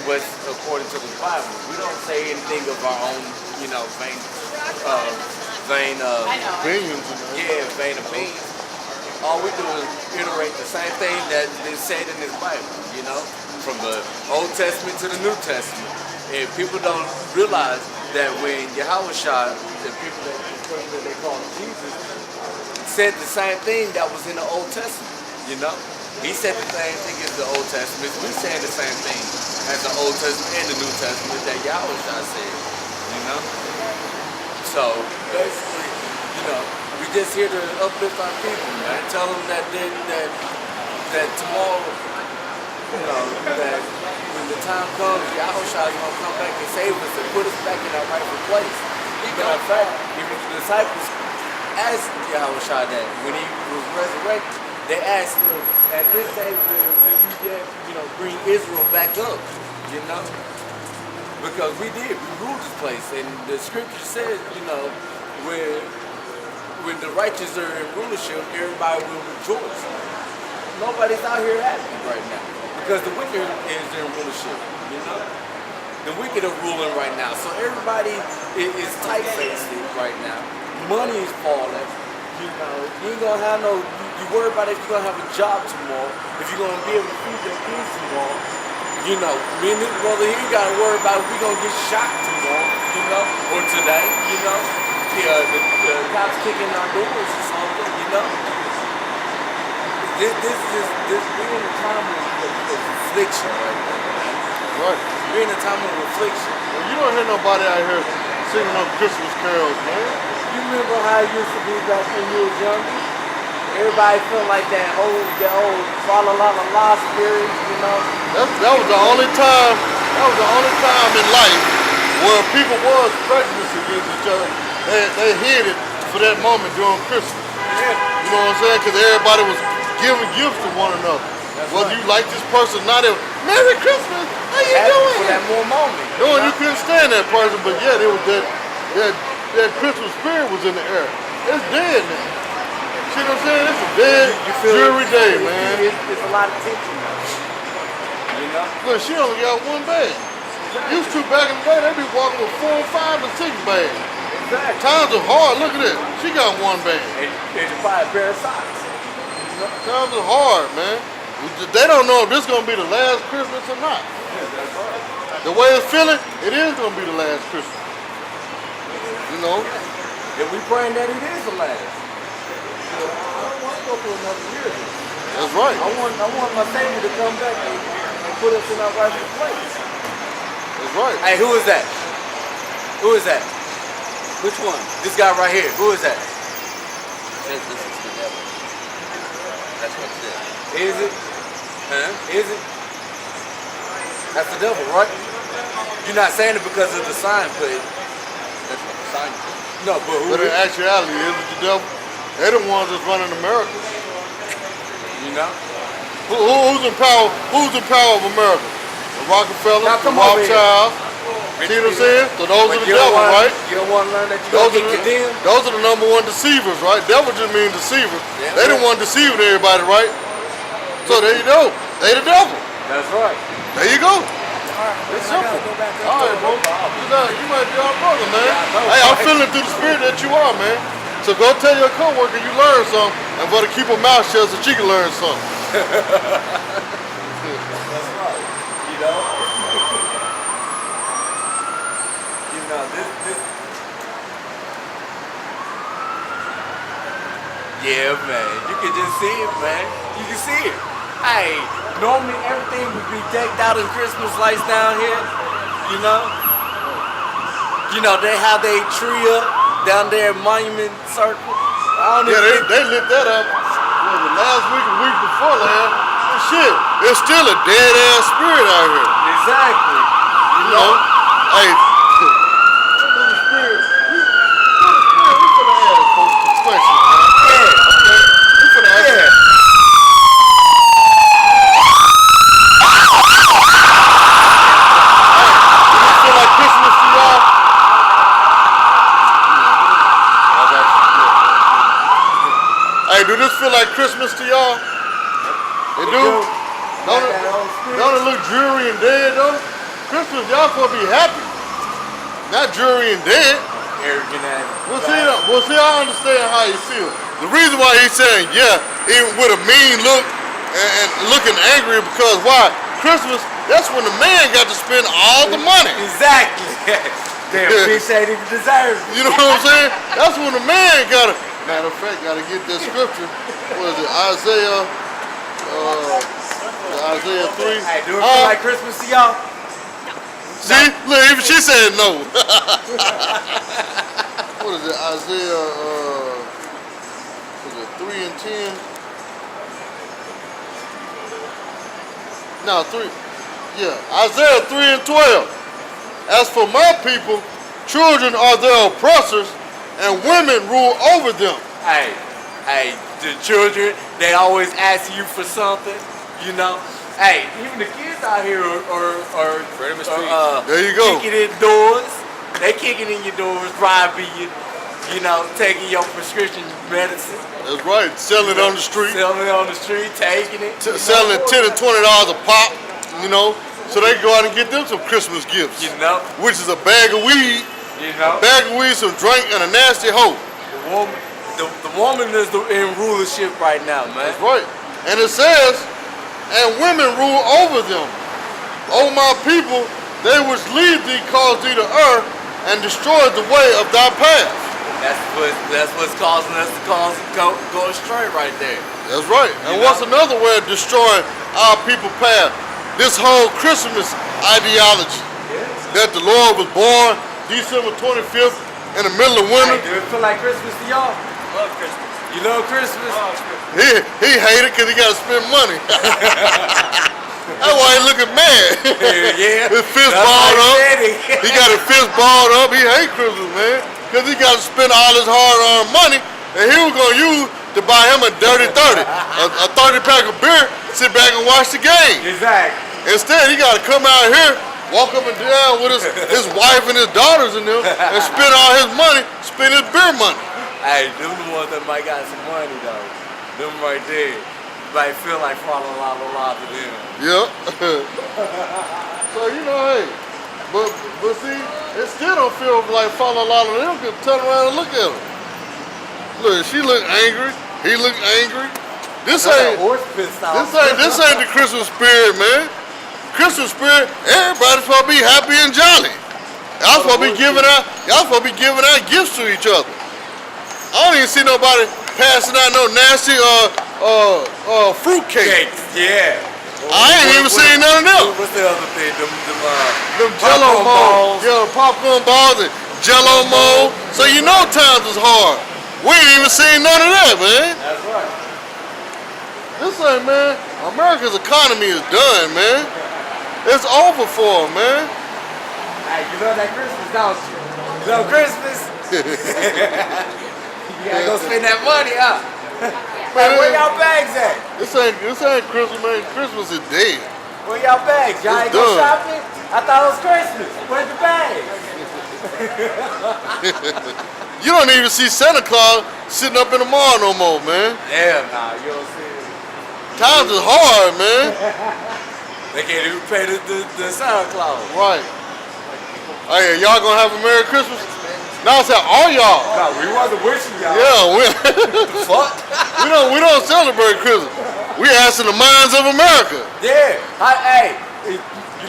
what's according to the Bible. We don't say anything of our own, vain Opinions. vain opinions. All we do is iterate the same thing that is said in this Bible, from the Old Testament to the New Testament. And people don't realize that when Yahawashi, the people that they call Jesus, said the same thing that was in the Old Testament, He said the same thing as the Old Testament. We saying the same thing as the Old Testament and the New Testament that Yahawashi said, So basically, we just here to uplift our people, man. Tell them that tomorrow, that when the time comes, Yahawashi is gonna come back and save us and put us back in our rightful place. Matter of fact, even the disciples asked Yahawashi that when he was resurrected. They asked him, at this day, will you get, bring Israel back up, Because we did, we ruled this place. And the scripture says, when the righteous are in rulership, everybody will rejoice. Nobody's out here happy right now. Because the wicked is in rulership, The wicked are ruling right now. So everybody is tight-faced right now. Money is falling. You ain't gonna have you worry about if you're gonna have a job tomorrow, if you're gonna be able to feed your kids tomorrow. Me and this brother here gotta worry about if we're gonna get shot tomorrow, or today, the cops kicking our doors or something, This we're in a time of affliction right now. Right. We're in a time of affliction. Well, you don't hear nobody out here singing no Christmas carols, man. You remember how it used to be back when you was younger? Everybody felt like that old fa-la-la-la-la spirit, That was the only time. That was the only time in life where people was prejudiced against each other. They hid it for that moment during Christmas. Yeah. You know what I'm saying? Because everybody was giving gifts to one another. That's Whether right. you like this person or not, they were, Merry Christmas. How you doing? For that more moment. No, you couldn't stand that person, but yeah, it was that Christmas spirit was in the air. It's dead now. See what I'm saying? It's a dead, dreary day, man. It's a lot of tension now. Look, she only got one bag. Used to back in the day, they be walking with 4, 5, and 6 bags. Exactly. Times are hard. Look at this. She got one bag. And probably a pair of socks. Times are hard, man. They don't know if this is going to be the last Christmas or not. Yeah, that's right. The way it's feeling, it is going to be the last Christmas. And we praying that it is the last. I don't want to go through another year. That's right. I want my Savior to come back and put us in our rightful place. That's right. Hey, who is that? Who is that? Which one? This guy right here. Who is that? This is the devil. That's what it is. Is it? Huh? Is it? That's the devil, right? You're not saying it because of the sign, but That's what the sign says. no, but who? But in actuality, is it the devil? They're the ones that's running America. Who's in power? Who's in power of America? The Rockefellers, Now, the come over here. Rothschilds. See what I'm saying? So those are the devil, right? You don't want to learn that you're going to get condemned? Those are the number one deceivers, right? Devil just means deceiver. Yeah, they the one deceiving everybody, right? So there you go. They the devil. That's right. There you go. It's It's simple. Go back All right, bro. You might be our brother, man. Yeah, I know, Hey, I'm right? feeling through the spirit that you are, man. So go tell your coworker you learned something, and better keep her mouth shut so she can learn something. That's right. This. Yeah, man. You can just see it, man. You can see it. Hey, normally everything would be decked out in Christmas lights down here. How they tree up down there at Monument Circle. I don't Yeah, even think they lit that up. What was it, last week or week before last? And shit, it's still a dead ass spirit out here. exactly. You know? Hey, through the spirit, we finna ask folks some questions, man. Yeah. Okay? We finna ask Yeah. Does this feel like Christmas to y'all? Hey, do this feel like Christmas to y'all? It do? Don't it look dreary and dead though? Christmas, y'all supposed to be happy. Not jury and dead. Arrogant ass. Well, see, I understand how he feels. The reason why he's saying, yeah, even with a mean look and looking angry, because why? Christmas, that's when the man got to spend all the money. Exactly. Damn, bitch ain't even deserve it. You know what I'm saying? That's when the man got to, matter of fact, got to get that scripture. What is it? Isaiah 3. Hey, do it feel like Christmas to y'all? See? Look, even she said no. What is it? Isaiah, is it 3 and 10? No, 3. Yeah, Isaiah 3 and 12. As for my people, children are their oppressors, and women rule over them. Hey, the children, they always ask you for something, you know? Hey, even the kids out here are there you go. kicking in doors. They kicking in your doors, robbing you, you know, taking your prescription medicine. That's right, selling it on the street. Selling it on the street, taking it. Selling $10 and $20 a pop, you know, so they can go out and get them some Christmas gifts. You know? Which is a bag of weed, You know? a bag of weed, some drink, and a nasty hoe. The woman is in rulership right now, man. That's right. And it says, and women rule over them. O my people, they which lead thee cause thee to err, and destroy the way of thy path. That's what's causing us to go astray right there. That's right. And what's another way of destroying our people's path? This whole Christmas ideology. That the Lord was born December 25th in the middle of winter. Hey, do it feel like Christmas to y'all? Love Christmas. You love Christmas? Love Christmas. He hate it because he got to spend money. That's why he looking mad. Yeah. His fist balled up. He got his fist balled up. He hate Christmas, man. Because he got to spend all his hard-earned money that he was going to use to buy him a dirty 30. A 30-pack of beer, sit back and watch the game. Exactly. Instead, he got to come out here, walk up and down with his wife and his daughters in them, and spend all his money, spend his beer money. Hey, them the ones that might got some money though. Them right there. Might feel like falling la la la to them. Yep. So, you know, hey, but see, it still don't feel like falling a lot of them can turn around and look at her. Look, she look angry, he look angry. This ain't the Christmas spirit, man. Christmas spirit, everybody's supposed to be happy and jolly. Y'all supposed to be giving out gifts to each other. I don't even see nobody passing out no nasty fruit cake. Yeah. I ain't even seen none of them. What's the other thing? Them Jello molds. Yeah, popcorn balls and Jello mold. So you know times is hard. We ain't even seen none of that, man. That's right. This ain't, man. America's economy is done, man. It's over for them, man. Hey, you love that Christmas, don't you? You love Christmas? You gotta go spend that money, huh? Hey, where y'all bags at? This ain't Christmas, man. Christmas is dead. Where y'all bags? Y'all ain't go done. shopping? I thought it was Christmas. Where's the bags? You don't even see Santa Claus sitting up in the mall no more, man. Damn, nah, you don't see it. Times is hard, man. They can't even pay the Santa Claus. Right. Hey, y'all gonna have a Merry Christmas? No, I said all y'all. No, we wasn't wishing y'all. Yeah, The fuck? we don't celebrate Christmas. We asking the minds of America. Yeah. Hey, you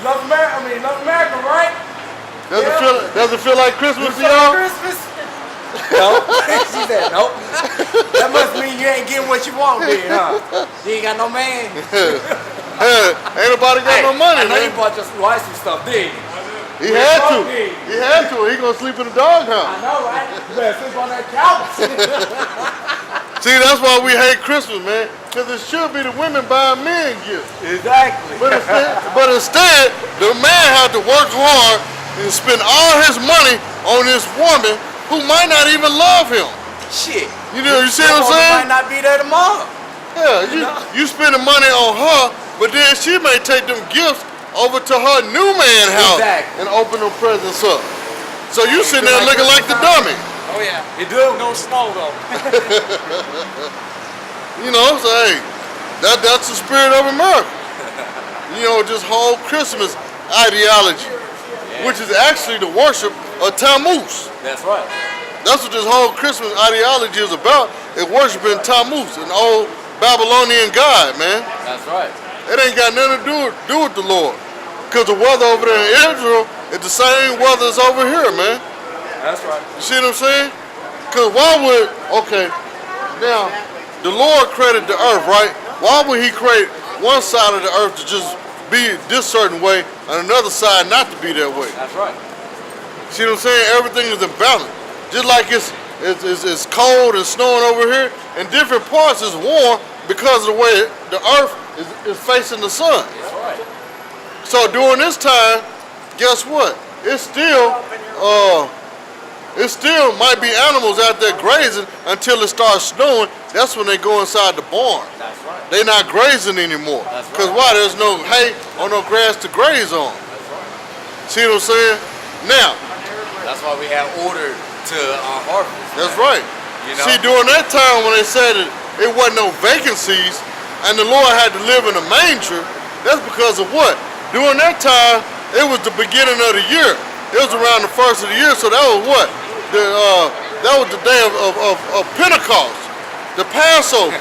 love America? I mean, you love America, right? Does it feel like Christmas to You love y'all? Christmas? Nope. She said nope. That must mean you ain't getting what you want, then, huh? You ain't got no man. Ain't nobody got no money, I know man. you bought your wife some stuff, didn't you? He had to. He had to. He gonna sleep in the doghouse. I know, right? You better sleep on that couch. See, that's why we hate Christmas, man. Because it should be the women buying men gifts. Exactly. But instead, the man had to work hard and spend all his money on this woman who might not even love him. Shit. You know, you see what I'm Your woman saying? might not be there tomorrow. Yeah, you spending money on her, but then she may take them gifts over to her new man house and open them presents up. So you sitting there looking like the dummy. Oh yeah. You do? No snow though. You know, so hey, that's the spirit of America. You know, just whole Christmas ideology, which is actually the worship of Tammuz. That's right. That's what this whole Christmas ideology is about, is worshiping Tammuz, an old Babylonian god, man. That's right. It ain't got nothing to do with the Lord. Because the weather over there in Israel is the same weather as over here, man. That's right. You see what I'm saying? Because why would, okay, now, the Lord created the earth, right? Why would he create one side of the earth to just be this certain way and another side not to be that way? That's right. See what I'm saying? Everything is in balance. Just like it's cold and snowing over here, and different parts is warm because of the way the earth is facing the sun. That's right. So during this time, guess what? It still might be animals out there grazing until it starts snowing. That's when they go inside the barn. That's right. They're not grazing anymore. That's right. Because why? There's no hay or no grass to graze on. That's right. See what I'm saying? Now, That's why we have order to our harvest. that's man. right. You know? See, during that time when they said that it wasn't no vacancies and the Lord had to live in a manger, that's because of what? During that time, it was the beginning of the year. It was around the first of the year, so that was what? That was the day of Pentecost, the Passover.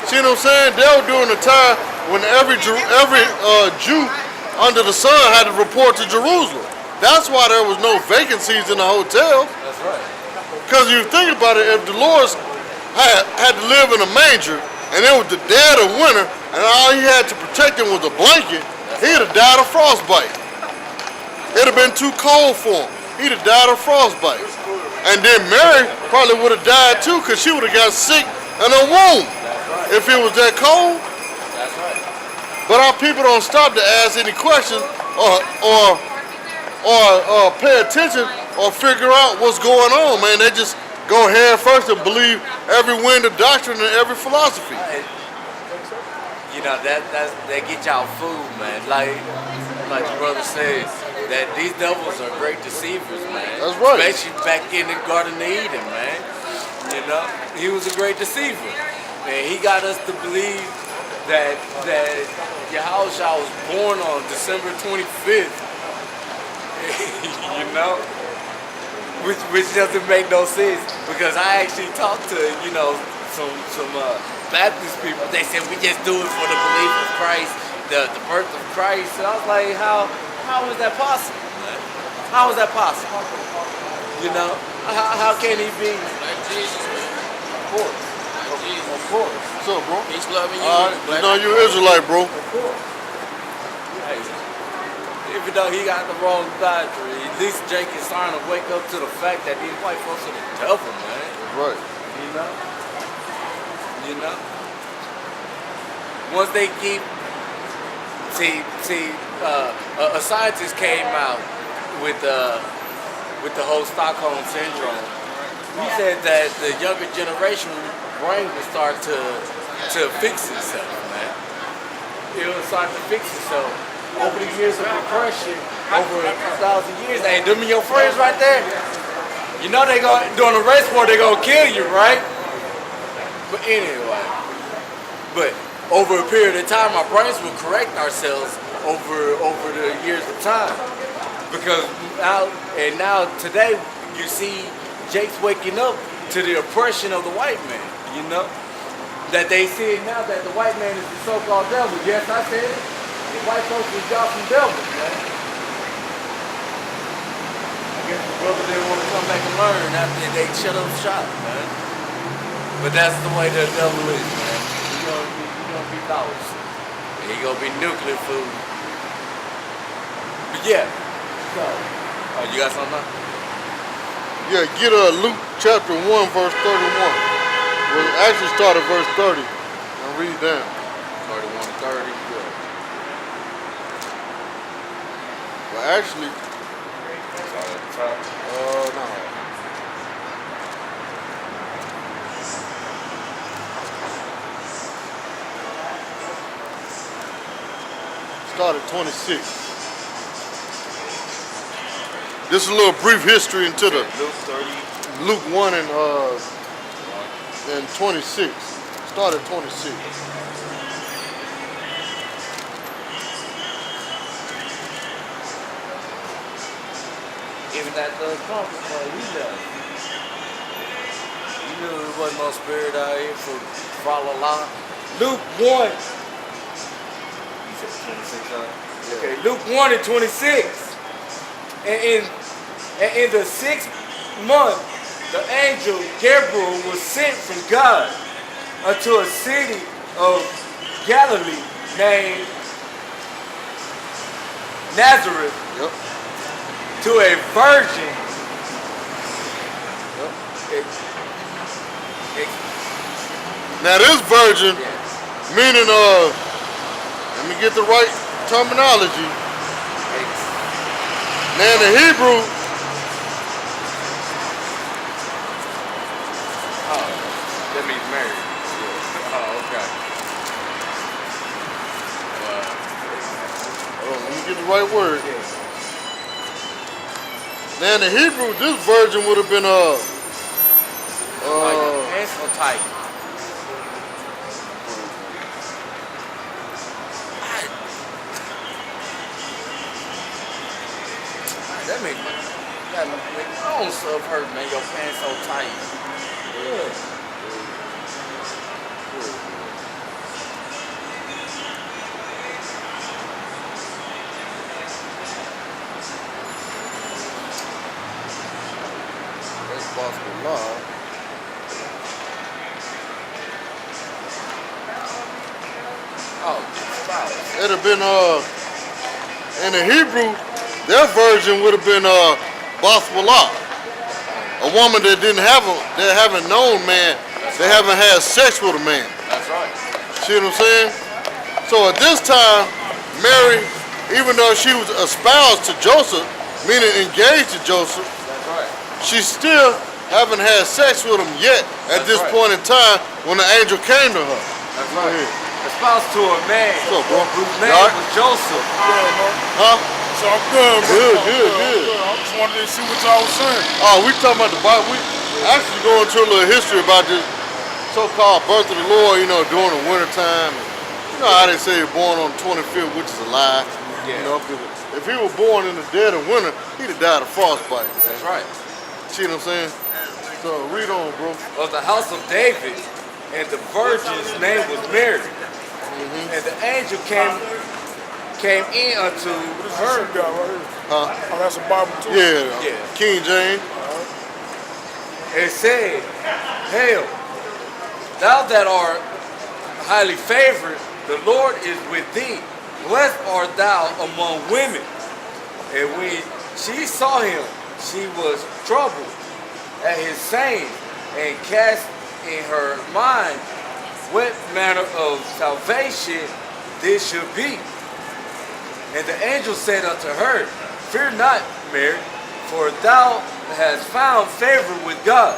See what I'm saying? They were during the time when every Jew under the sun had to report to Jerusalem. That's why there was no vacancies in the hotels. That's right. Because you think about it, if the Lord had to live in a manger and it was the dead of winter and all he had to protect him was a blanket, he'd have died of frostbite. It'd have been too cold for him. He'd have died of frostbite. And then Mary probably would have died too because she would have got sick in her womb if it was that cold. That's right. But our people don't stop to ask any questions or pay attention or figure out what's going on, man. They just go head first and believe every wind of doctrine and every philosophy. You know, that get y'all food, man. Like the brother says, that these devils are great deceivers, man. That's right. Especially back in the Garden of Eden, man. You know, he was a great deceiver. And he got us to believe that Yahawashi was born on December 25th. You know? Which doesn't make no sense, because I actually talked to, you know, some Baptist people. They said we just do it for the belief of Christ, the birth of Christ. And I was like, how is that possible, man? How is that possible? You know, how can he be? Like Jesus, man. Of course. Like Jesus. Of course. What's up, bro? Peace, love, and All right. unity. You know you're an Israelite, bro. Of course. Hey, even though he got the wrong doctrine, at least Jake is starting to wake up to the fact that these white folks are the devil, man. Right. You know? You know? Once they keep... a scientist came out with the whole Stockholm syndrome. He said that the younger generation brain will start to fix itself, man. It will start to fix itself. Over the years of repression, over 1,000 years, hey, them your friends right there. You know they go during the race war, they gonna kill you, right? But anyway, over a period of time, our brains will correct ourselves over the years of time. Because now today you see Jake's waking up to the oppression of the white man. You know that they see it now that the white man is the so-called devil. Yes, I said it. The white folks was got some devils, man. I guess the brother didn't want to come back and learn after they shut up shop, man. But that's the way the devil is, man. He's gonna be lost. And he gonna be nuclear food. But yeah. So, you got something now? Yeah, get Luke chapter 1, verse 31. Well, it actually start at verse 30 and read down. 31 to 30. Yeah. Well, actually, Start at the top. no. Start at 26. This is a little brief history into the Luke 30. Luke 1 and 26. Start at 26. Even that conference call, he left. You knew there wasn't no spirit out here for follow along. Luke 1. You said 26, huh? Yeah. Okay, Luke 1 and 26. And in the 6th month, the angel Gabriel was sent from God unto a city of Galilee named Nazareth. Yep. To a virgin. Yep. Now this virgin, meaning let me get the right terminology. Now in the Hebrew, that means married. Oh, okay. let me get the right word. Now in the Hebrew, this virgin would have been Hands so tight. That make my own stuff hurt, man. Your pants so tight. Yeah. That's possible law. Oh, It'd have been in the Hebrew, their version would have been Baswalah. A woman that that haven't known man, they haven't had sex with a man. that's right. See what I'm saying? So at this time, Mary, even though she was espoused to Joseph, meaning engaged to Joseph, That's right. she still haven't had sex with him yet at That's this right. point in time when the angel came to her. That's right. Espoused to a man What's up, bro? whose name All right. was Joseph. Huh? So I'm good, bro. Good, I'm good. I just wanted to see what y'all was saying. Oh, we talking about the Bible. We actually going into a little history about this so-called birth of the Lord, during the wintertime. You know how they say he's born on the 25th, which is a lie. Yeah. If he was born in the dead of winter, he'd have died of frostbite. That's right. See what I'm saying? So read on, bro. Of the house of David, and the virgin's name was Mary. And the angel came in unto Her guy right here. Huh? Oh, that's a Bible too. Yeah, Yeah. King James. and said, Hail, thou that art highly favored, the Lord is with thee. Blessed art thou among women. And when she saw him, she was troubled at his saying, and cast in her mind what manner of salvation this should be. And the angel said unto her, Fear not, Mary, for thou hast found favor with God.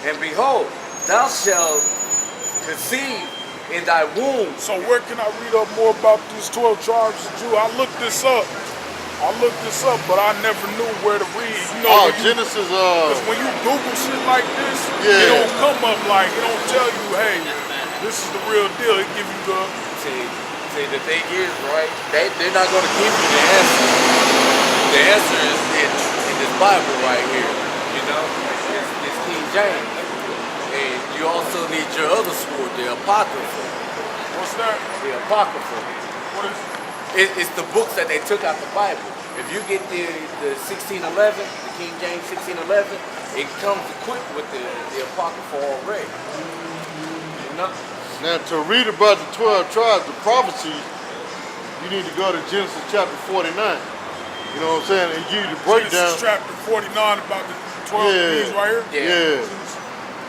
And behold, thou shalt conceive in thy womb. So where can I read up more about these 12 tribes of Judah? I looked this up, but I never knew where to read. You know, Genesis. Because when you Google shit like this, Yeah. it don't come up like, it don't tell you, hey, this is the real deal. It give you the... See, the thing is, right, they're not going to give you the answer. The answer is in this Bible right here, you know? It's King James. And you also need your other sword, the Apocrypha. What's that? The Apocrypha. What is It's the books that they took out the Bible. If you get the 1611, the King James 1611, it comes equipped with the Apocrypha already. You know? Now, to read about the 12 tribes, the prophecies, you need to go to Genesis chapter 49. You know what I'm saying? And give you the breakdown. Genesis chapter 49 about the 12 things right here? Yeah.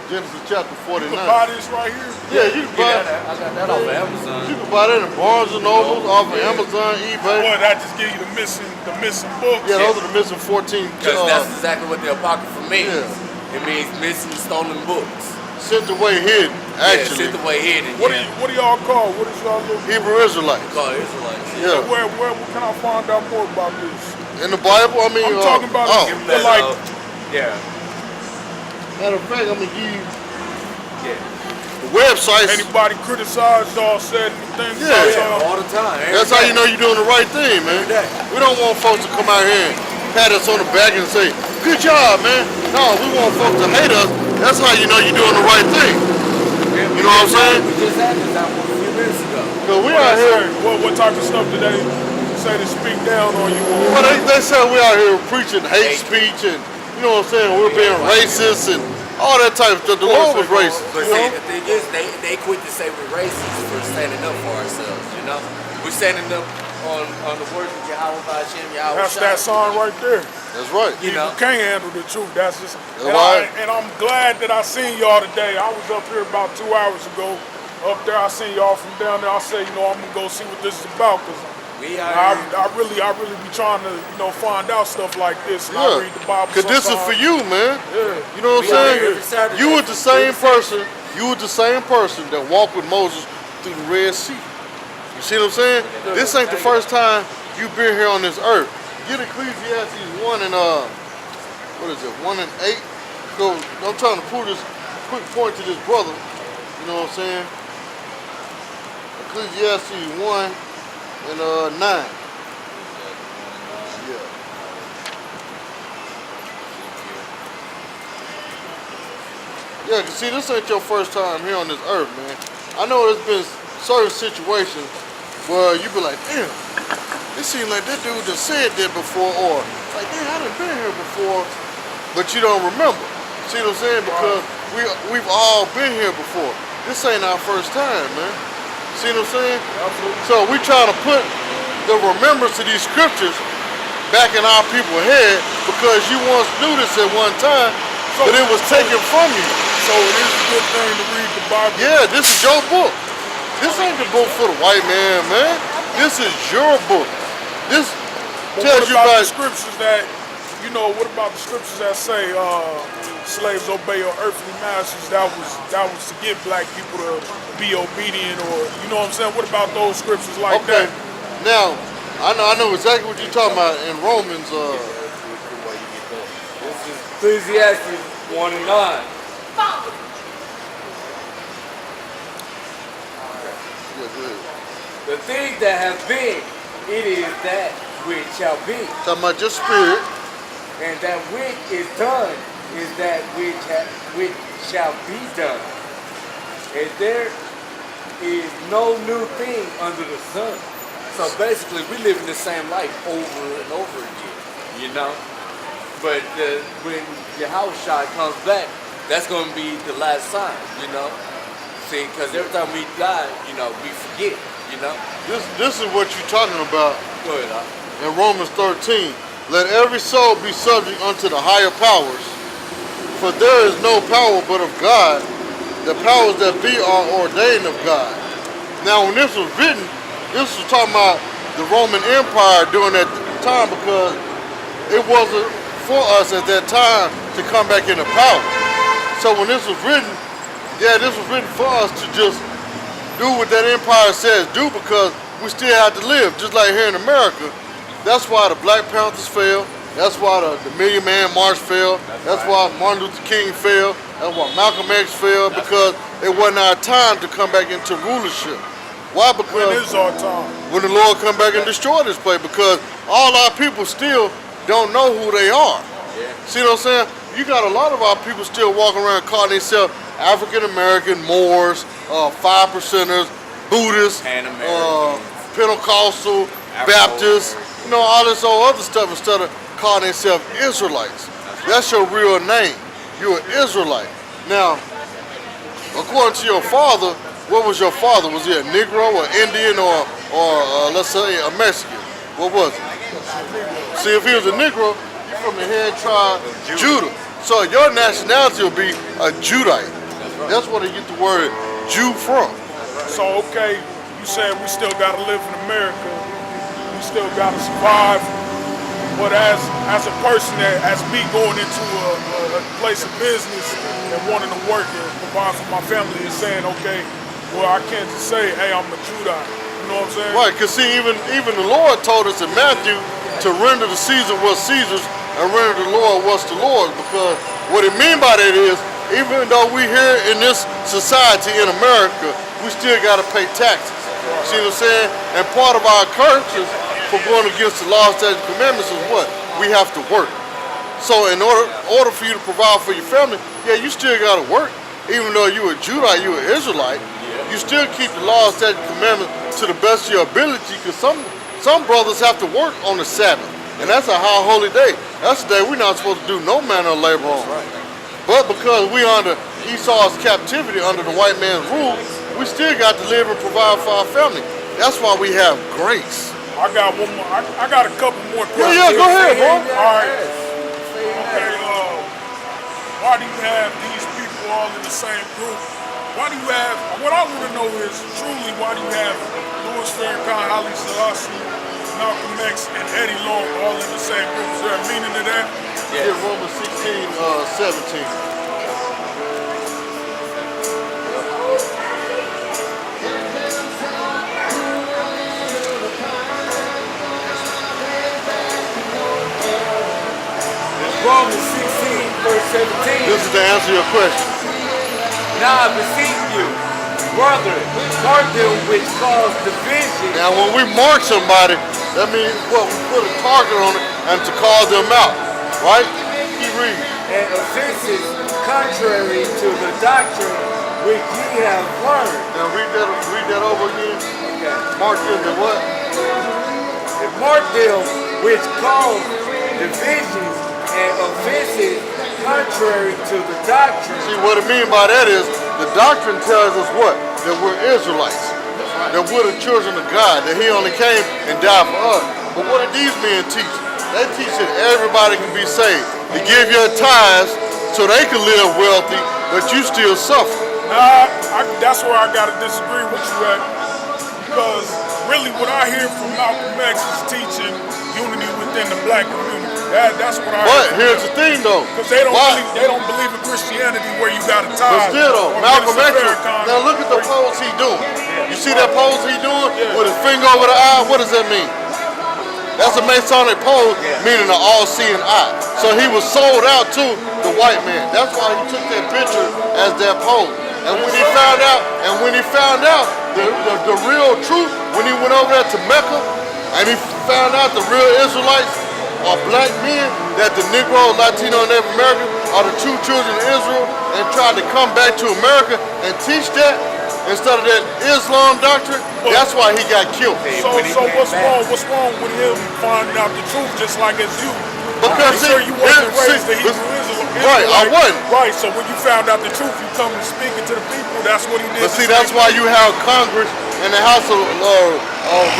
Genesis chapter 49. You can buy this right here? Yeah, you can buy I got that off of Amazon. You can buy that in Barnes and Noble, off of Amazon, eBay. Boy, that just give you the missing books. Yeah, those are the missing 14. Because that's exactly what the Apocrypha means. Yeah. It means missing stolen books. Sent away hidden, actually. Yeah, sent away hidden. What do y'all call? What is y'all little Hebrew Israelites. Called Israelites. Yeah. Where can I find out more about this? In the Bible, I mean. I'm talking about Give them but that, like yeah. Matter of fact, I'm going to give you Yeah. the websites. anybody criticized y'all said anything Yeah. about Yeah, y'all? all the time. That's how you know you're doing the right thing, man. Every day. We don't want folks to come out here and pat us on the back and say, good job, man. No, we want folks to hate us. That's how you know you're doing the right thing. You know what I'm saying? We just had this out a few minutes ago. Because we out here. What type of stuff did they say to speak down on you? Well, they say we out here preaching hate speech and, you know what I'm saying, we're being racist and all that type of stuff. The Lord was racist. But You see, know? the thing is, they quit to say we're racist for standing up for ourselves, you know? We're standing up on the words of YAHAWASHI, YAHAWASHI. That's that sign right there. That's right. You know? You can't handle the truth. That's just. Right. And I'm glad that I seen y'all today. I was up here about 2 hours ago. Up there, I seen y'all from down there. I said, you know, I'm gonna go see what this is about because I really be trying to, you know, find out stuff like this. And I read the Bible. Because this is for you, man. Yeah. You know what I'm saying? You was the same person. You was the same person that walked with Moses through the Red Sea. You see what I'm saying? This ain't the first time you've been here on this earth. Get Ecclesiastes 1 and 1 and 8. So I'm trying to prove this quick point to this brother. You know what I'm saying? Ecclesiastes 1 and 9. Yeah. Yeah, cause see, this ain't your first time here on this earth, man. I know there's been certain situations where you be like, damn, it seems like that dude just said that before, or like, damn, I done been here before, but you don't remember. See what I'm saying? Because we've all been here before. This ain't our first time, man. See what I'm saying? Absolutely. So we trying to put the remembrance of these scriptures back in our people's head because you once knew this at one time, but it was taken from you. So it is a good thing to read the Bible. Yeah, this is your book. This ain't the book for the white man, man. This is your book. This But tells what you about about the scriptures that, you know, what about the scriptures that say slaves obey your earthly masters? That was to get black people to be obedient, or you know what I'm saying? What about those scriptures like okay. that? Now, I know exactly what you're talking about in Romans. This is Ecclesiastes 1 and 9. Yeah, go ahead. The things that have been, it is that which shall be. Talking about your spirit. And that which is done is that which shall be done. And there is no new thing under the sun. So basically, we live in the same life over and over again, you know? But when Yahawashi comes back, that's going to be the last sign, you know? See, because every time we die, you know, we forget, you know? This is what you're talking about. Go ahead, in Romans 13, let every soul be subject unto the higher powers, for there is no power but of God. The powers that be are ordained of God. Now, when this was written, this was talking about the Roman Empire during that time, because it wasn't for us at that time to come back into power. So when this was written, yeah, this was written for us to just do what that empire says do, because we still have to live, just like here in America. That's why the Black Panthers fell. That's why the Million Man March fell. That's why Martin Luther King fell. That's why Malcolm X fell, because it wasn't our time to come back into rulership. Why? Because When is our time? when the Lord come back and destroy this place, because all our people still don't know who they are. Yeah. See what I'm saying? You got a lot of our people still walking around calling themselves African American, Moors, 5%ers, Buddhists, Pentecostal, Baptists, you know, all this old other stuff, instead of calling themselves Israelites. That's your real name. You're an Israelite. Now, according to your father, what was your father? Was he a Negro, or Indian, or let's say a Mexican? What was it? See, if he was a Negro, he's from the head tribe Judah. So your nationality will be a Judite. That's where they get the word Jew from. So okay, you said we still gotta live in America. We still gotta survive. But as a person as me going into a place of business and wanting to work and provide for my family and saying, okay, well, I can't just say, hey, I'm a Judite. You know what I'm saying? Right, because see, even the Lord told us in Matthew to render to Caesar what's Caesar's and render to the Lord what's the Lord's, because what it mean by that is, even though we here in this society in America, we still got to pay taxes. See what I'm saying? And part of our curses for going against the law, statutes, and commandments is what? we have to work. So in order for you to provide for your family, yeah, you still got to work. Even though you a Judite, you an Israelite, you still keep the laws, statutes, commandments to the best of your ability, because some brothers have to work on the Sabbath. And that's a high holy day. That's the day we're not supposed to do no manner of labor on. But because we under Esau's captivity, under the white man's rule, we still got to live and provide for our family. That's why we have grace. I got one more. I got a couple more questions. Yeah, go ahead, bro. All right. Okay. Why do you have these people all in the same group? Why do you have? What I want to know is truly why do you have Louis Farrakhan, Haile Selassie, Malcolm X, and Eddie Long all in the same group? Is there a meaning to that? Yeah, Romans 16, 17. Romans 16, verse 17. This is to answer your question. Now I beseech you, brethren, mark them which cause division. Now when we mark somebody, that means what? We put a target on it and to call them out, right? Keep reading. And offenses contrary to the doctrine which ye have learned. Now read that over again. Okay. Mark them to what? And mark them which cause divisions and offenses contrary to the doctrine. See, what it means by that is the doctrine tells us what? That we're Israelites. That we're the children of God. That He only came and died for us. But what do these men teach? They teach that everybody can be saved. They give your tithes so they can live wealthy, but you still suffer. That's where I gotta disagree with you at, because really what I hear from Malcolm X is teaching unity within the black community. That's what I But here's the thing though. Because they don't believe in Christianity where you got to tithe. But still though, or Malcolm X, Minister Farrakhan. now look at the pose he doing. You see that pose he doing with his finger over the eye? What does that mean? That's a Masonic pose, meaning an all-seeing eye. So he was sold out to the white man. That's why he took that picture as that pose. And when he found out the real truth, when he went over there to Mecca, and he found out the real Israelites are black men, that the Negro, Latino, and Native American are the true children of Israel, and tried to come back to America and teach that instead of that Islam doctrine, that's why he got killed. So what's wrong with him finding out the truth just like as you? Because sure you wasn't raised the Hebrew Israelite. Right, I wasn't. Right, so when you found out the truth, you come and speaking to the people, that's what he did. But see, that's why you have Congress and the House of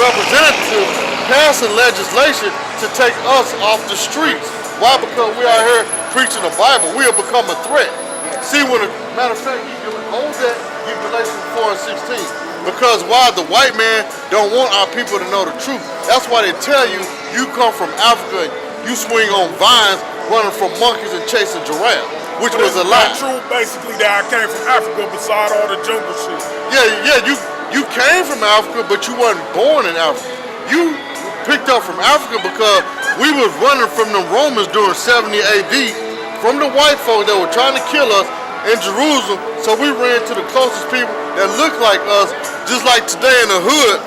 Representatives passing legislation to take us off the streets. Why? Because we are here preaching the Bible. We have become a threat. See, matter of fact, you can hold that, give Galatians 4 and 16. Because why? The white man don't want our people to know the truth. That's why they tell you, you come from Africa, you swing on vines, running from monkeys and chasing giraffes, which was a lie. It's true, basically, that I came from Africa beside all the jungle shit. Yeah, you came from Africa, but you wasn't born in Africa. You picked up from Africa because we was running from the Romans during 70 AD, from the white folk that were trying to kill us in Jerusalem, so we ran to the closest people that looked like us, just like today in the hood.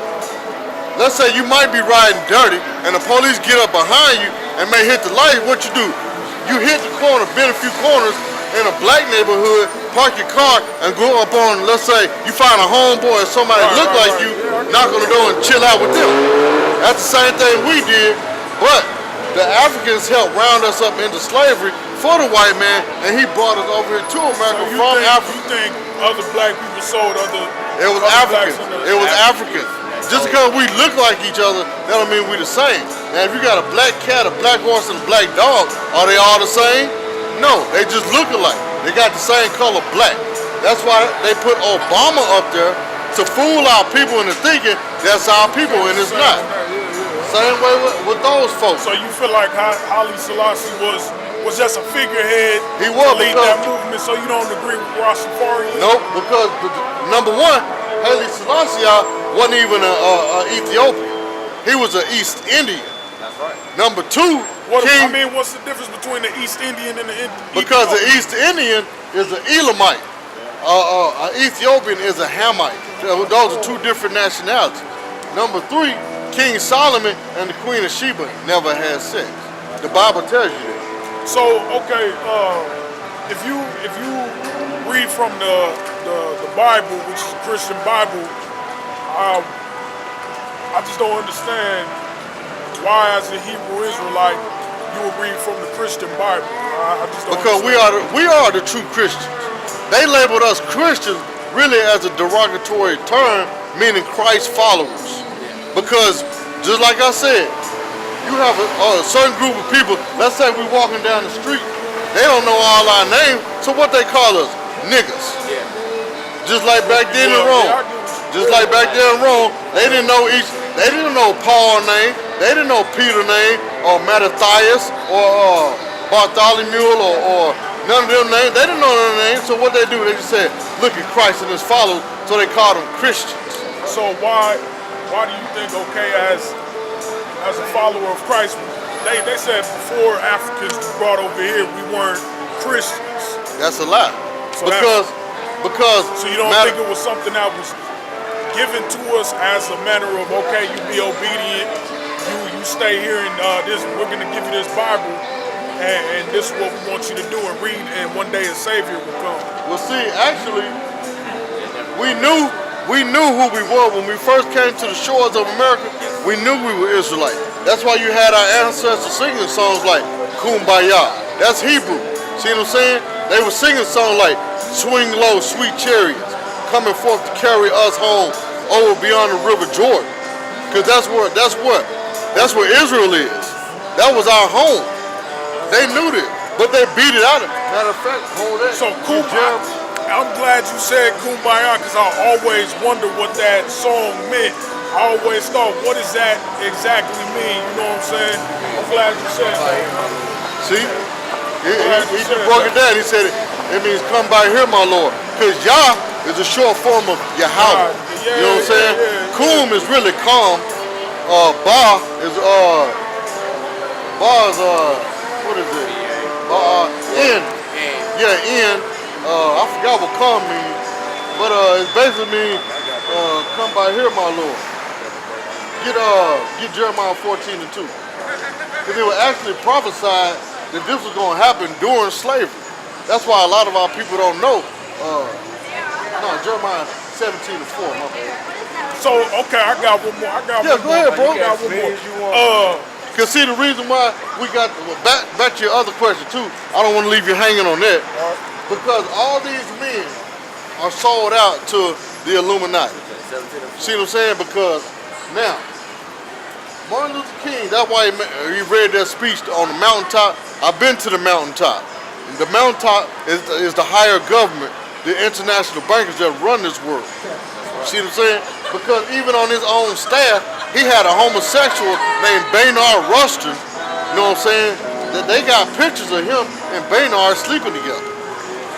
Let's say you might be riding dirty, and the police get up behind you and may hit the light. What you do? You hit the corner, bend a few corners in a black neighborhood, park your car, and go up on, let's say, you find a homeboy or somebody look like you, knock on the door and chill out with them. That's the same thing we did, but the Africans helped round us up into slavery for the white man, and he brought us over here to America from Africa. You think other black people sold other? It was African. It was African. Just because we look like each other, that don't mean we the same. Now, if you got a black cat, a black horse, and a black dog, are they all the same? No, they just look alike. They got the same color, black. That's why they put Obama up there to fool our people into thinking that's our people, and it's not. Same way with those folks. So you feel like Haile Selassie was just a figurehead He was, to lead that movement, so you don't agree with Rastafari? Nope, because number one, Haile Selassie wasn't even an Ethiopian. He was an East Indian. That's right. Number two, what's the difference between the East Indian and the Ethiopian? Because the East Indian is an Elamite. An Ethiopian is a Hamite. Those are two different nationalities. Number three, King Solomon and the Queen of Sheba never had sex. The Bible tells you that. So okay, if you read from the Bible, which is the Christian Bible, I just don't understand why, as a Hebrew Israelite, you would read from the Christian Bible. I just don't Because understand. we are the true Christians. They labeled us Christians really as a derogatory term, meaning Christ followers. Because just like I said, you have a certain group of people. Let's say we walking down the street. They don't know all our names, so what they call us? Niggas. Yeah. Just like back then in Rome. Just like back there in Rome, they didn't know Paul's name, they didn't know Peter's name, or Mattathias, or Bartholomew, or none of them names. They didn't know their names, so what they do, they just said, look at Christ and his followers, so they called them Christians. So why do you think, okay, as a follower of Christ, they said before Africans were brought over here, we weren't Christians. That's a lie. So because so you don't think it was something that was given to us as a manner of, okay, you be obedient, you stay here, and we're gonna give you this Bible, and this is what we want you to do and read, and one day a Savior will come. Well, see, actually, we knew who we were when we first came to the shores of America. We knew we were Israelites. That's why you had our ancestors singing songs like Kumbaya. That's Hebrew. See what I'm saying? They were singing songs like Swing Low, Sweet Chariots, coming forth to carry us home over beyond the River Jordan. Because that's where Israel is. That was our home. They knew this, but they beat it out of it. Matter of fact, hold that. So Kumbaya, I'm glad you said Kumbaya, because I always wondered what that song meant. I always thought, what does that exactly mean? You know what I'm saying? I'm glad you said that. See? He just broke it down. He said it means come by here, my Lord. Because Yah is a short form of Yahawah. You know what I'm saying? Kum is really calm. Ba is what is it? N. Yeah, N. I forgot what calm means. But it basically means come by here, my Lord. Get Jeremiah 14:2. Because it was actually prophesied that this was going to happen during slavery. That's why a lot of our people don't know. Jeremiah 17:4. My bad. So, okay, I got one more. Yeah, go ahead, bro. I got one more. Because see, the reason why we got, back to your other question too, I don't want to leave you hanging on that. Because all these men are sold out to the Illuminati. See what I'm saying? Because now, Martin Luther King, that's why he read that speech on the mountaintop. I've been to the mountaintop. The mountaintop is the higher government, the international bankers that run this world. See what I'm saying? Because even on his own staff, he had a homosexual named Baynard Rustin, you know what I'm saying? That they got pictures of him and Baynard sleeping together.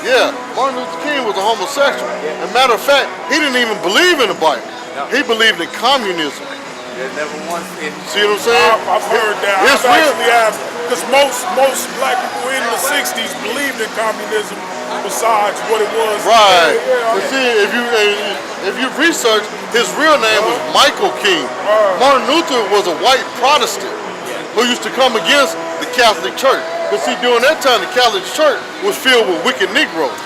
Yeah, Martin Luther King was a homosexual. As a matter of fact, he didn't even believe in the Bible. He believed in communism. Never once in. See what I'm saying? I've heard that. It's I've real. actually have, because most black people in the 60s believed in communism besides what it was. Right. Yeah, But see, if you research, his real name was Michael King. Martin Luther was a white Protestant who used to come against the Catholic Church. But see, during that time, the Catholic Church was filled with wicked Negroes.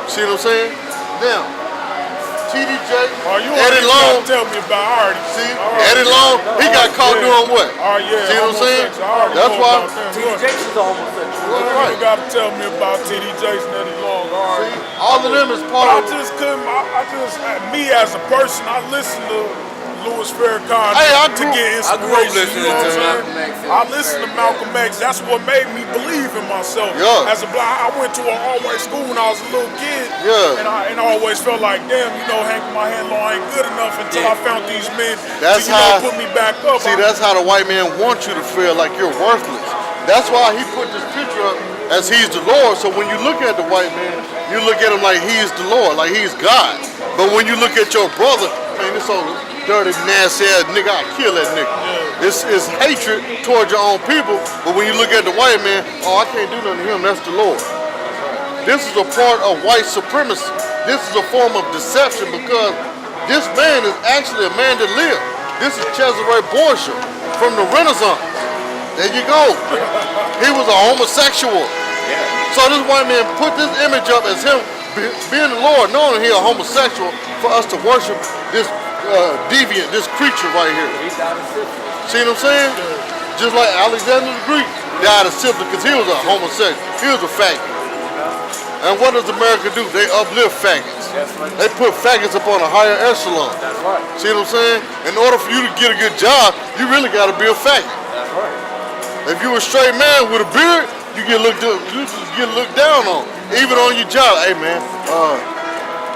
See what I'm saying? Now, TD Jakes, Eddie Long. Tell me about already. See, Eddie Long, he got caught doing what? See what I'm saying? That's why. TD Jakes is a homosexual. That's right. You gotta tell me about TD Jakes and Eddie Long. All right. See, all of them is part I of. just couldn't. Me as a person, I listen to Louis Farrakhan to get I grew up inspiration. listening You know to what I'm Malcolm saying? X. I listened to Malcolm X. That's what made me believe in myself. Yeah. As a black, I went to an all-white school when I was a little kid. Yeah. And I always felt like, damn, hanging my head low, I ain't good enough until I found these men That's to, how- put me back up. See, that's how the white man wants you to feel like you're worthless. That's why he put this picture up as he's the Lord. So when you look at the white man, you look at him like he's the Lord, like he's God. But when you look at your brother, man, this old dirty, nasty ass nigga, I'll kill that nigga. It's hatred towards your own people. But when you look at the white man, oh, I can't do nothing to him, that's the Lord. This is a part of white supremacy. This is a form of deception because this man is actually a man that lived. This is Cesare Borgia from the Renaissance. There you go. He was a homosexual. Yeah. So this white man put this image up as him being the Lord, knowing he a homosexual, for us to worship this deviant, this creature right here. He died of syphilis. See what I'm saying? Just like Alexander the Greek died of syphilis because he was a homosexual. He was a faggot. And what does America do? They uplift faggots. That's right. They put faggots up on a higher echelon. That's right. See what I'm saying? In order for you to get a good job, you really got to be a faggot. That's right. If you a straight man with a beard, you get looked down on, even on your job. Hey man,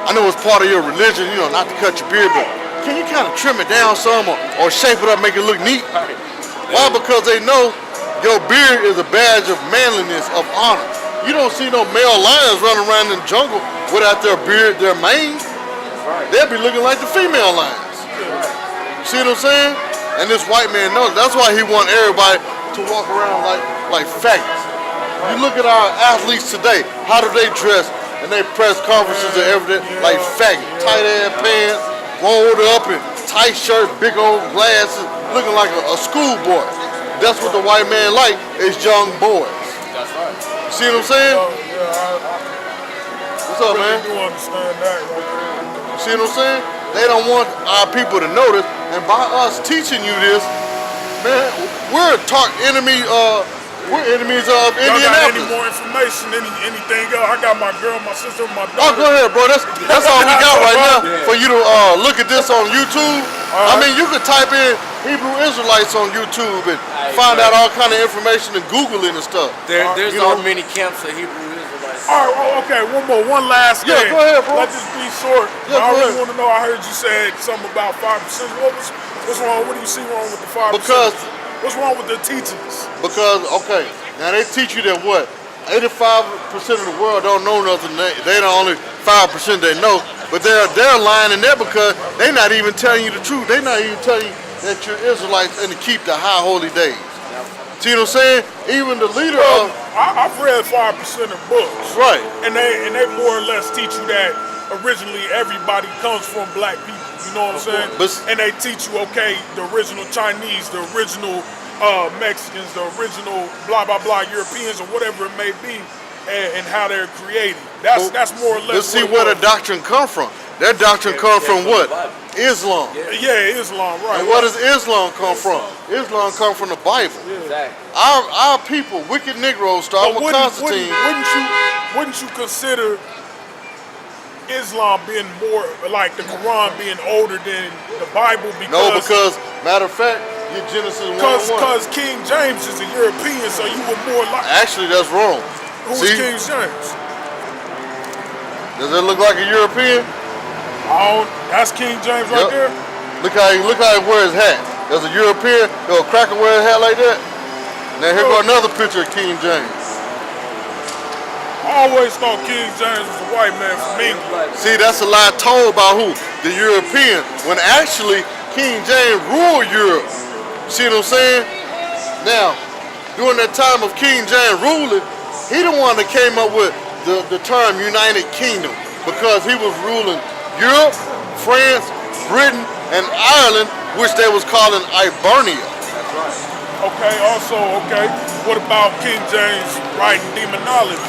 I know it's part of your religion, you know, not to cut your beard, but can you kind of trim it down some or shape it up, make it look neat? Right. Why? Because they know your beard is a badge of manliness, of honor. You don't see no male lions running around in the jungle without their beard, their mane. Right. They'll be looking like the female lions. Right. See what I'm saying? And this white man knows. That's why he want everybody to walk around like faggots. You look at our athletes today, how do they dress? And they press conferences and everything like faggot. Tight ass pants, rolled up and tight shirt, big old glasses, looking like a schoolboy. That's what the white man like, is young boys. That's right. See what I'm saying? Yeah, What's up, man? I do understand that right there. See what I'm saying? They don't want our people to know this, and by us teaching you this, man, we're enemies of Y'all got any Indianapolis. more information, anything else? I got my girl, my sister, my Oh, daughter. go ahead, bro. That's all we got right now for you to look at this on YouTube. I mean, you could type in Hebrew Israelites on YouTube and find out all kind of information and Google it and stuff. There's you know? many camps of Hebrew Israelites. All right, okay, one last Yeah, thing. go ahead, bro. Let this be short. Yeah, I go really ahead. want to know, I heard you said something about 5%. What's wrong? What do you see wrong with the 5%? Because- what's wrong with the teachings? Because, okay, now they teach you that what? 85% of the world don't know nothing. They the only 5% they know. But they're lying in there because they're not even telling you the truth. They're not even telling you that you're Israelites and to keep the high holy days. See what I'm saying? Even the leader of... I've read 5% of books. Right. And they more or less teach you that originally everybody comes from black people. You know what I'm saying? And they teach you, okay, the original Chinese, the original Mexicans, the original blah, blah, blah, Europeans, or whatever it may be, and how they're created. That's more or less. Let's see where the doctrine come from. Their doctrine come from what? Islam. Yeah, Islam, right. And where does Islam come from? Islam come from the Bible. Exactly. Our people, wicked Negroes, starting with Constantine. Wouldn't you consider Islam being more like the Quran being older than the Bible? Because matter of fact, your Genesis 1:1. Because King James is a European, so you were more like. Actually, that's wrong. Who was King James? Does it look like a European? Oh, that's King James right there. Look how he wears his hat. There's a European, there's a cracker wear his hat like that. Now here go another picture of King James. I always thought King James was a white man from England. See, that's a lie told by who? The European. When actually King James ruled Europe. See what I'm saying? Now, during that time of King James ruling, he the one that came up with the term United Kingdom, because he was ruling Europe, France, Britain, and Ireland, which they was calling Ibernia. Okay, what about King James writing demonology?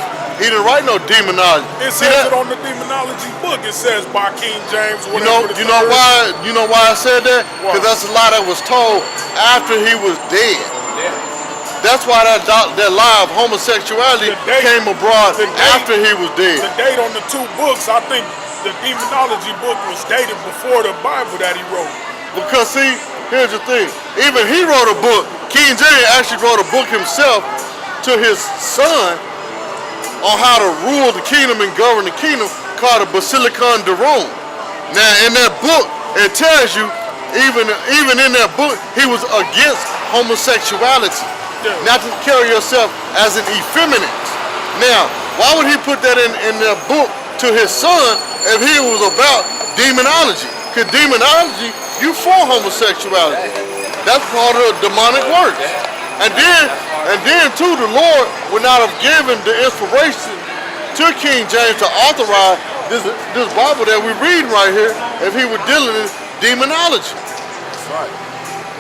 He didn't write no demonology. It says it on the demonology book. It says by King James. You know why I said that? Because that's a lie that was told after he was dead. Yeah. That's why that lie of homosexuality came abroad after he was dead. The date on the two books, I think the demonology book was dated before the Bible that he wrote. Because see, here's the thing. Even he wrote a book. King James actually wrote a book himself to his son on how to rule the kingdom and govern the kingdom, called the Basilicon de Rome. Now in that book, it tells you, even in that book, he was against homosexuality. Yeah. Not to carry yourself as an effeminate. Now, why would he put that in that book to his son if he was about demonology? Because demonology, you for homosexuality. That's part of the demonic work. And then too, the Lord would not have given the inspiration to King James to authorize this Bible that we're reading right here if he were dealing in demonology. That's right.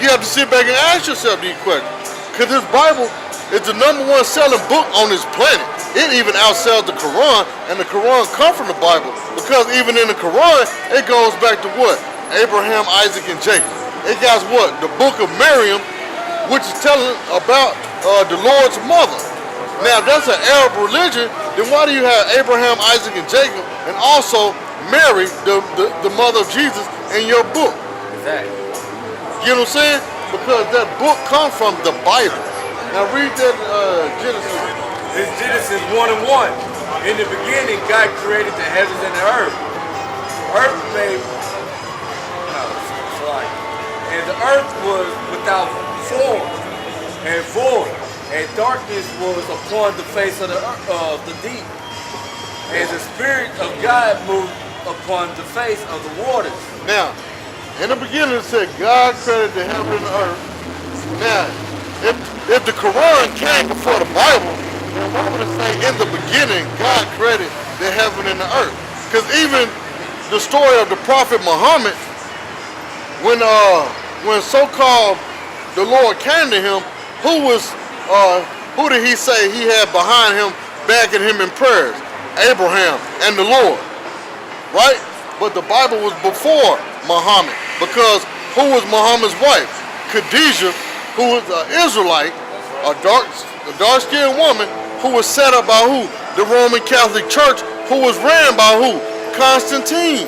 You have to sit back and ask yourself these questions. Because this Bible is the #1 selling book on this planet. It even outsells the Quran, and the Quran comes from the Bible. Because even in the Quran, it goes back to what? Abraham, Isaac, and Jacob. It got what? The book of Miriam, which is telling about the Lord's mother. Now, if that's an Arab religion, then why do you have Abraham, Isaac, and Jacob, and also Mary, the mother of Jesus, in your book? Exactly. You know what I'm saying? Because that book comes from the Bible. Now read that Genesis. It's Genesis 1:1. In the beginning, God created the heavens and the earth. Earth made, and the earth was without form and void, and darkness was upon the face of the deep. And the Spirit of God moved upon the face of the waters. Now, in the beginning it said God created the heaven and the earth. Now, if the Quran came before the Bible, then why would it say in the beginning God created the heaven and the earth? Because even the story of the Prophet Muhammad, when so-called the Lord came to him, who did he say he had behind him, backing him in prayers? Abraham and the Lord, right? But the Bible was before Muhammad, because who was Muhammad's wife? Khadijah, who was an Israelite, a dark-skinned woman who was set up by who? The Roman Catholic Church, who was ran by who? Constantine,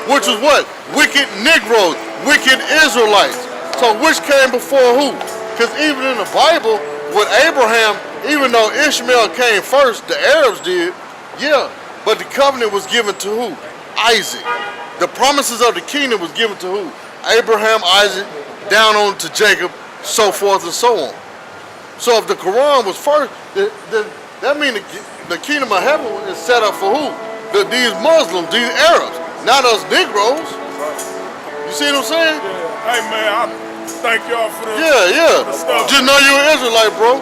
which was what? Wicked Negroes, wicked Israelites. So which came before who? Because even in the Bible, with Abraham, even though Ishmael came first, the Arabs did, yeah, but the covenant was given to who? Isaac. The promises of the kingdom was given to who? Abraham, Isaac, down on to Jacob, so forth and so on. So if the Quran was first, that means the kingdom of heaven is set up for who? These Muslims, these Arabs, not us Negroes. You see what I'm saying? Yeah. Hey man, I thank y'all for the Yeah. stuff. Just know you're an Israelite, bro.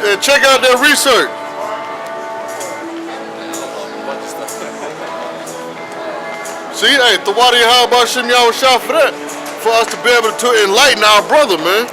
And check out that research. See, hey, Tawadi YAHAWASHI YAHAWASHI for that. For us to be able to enlighten our brother, man.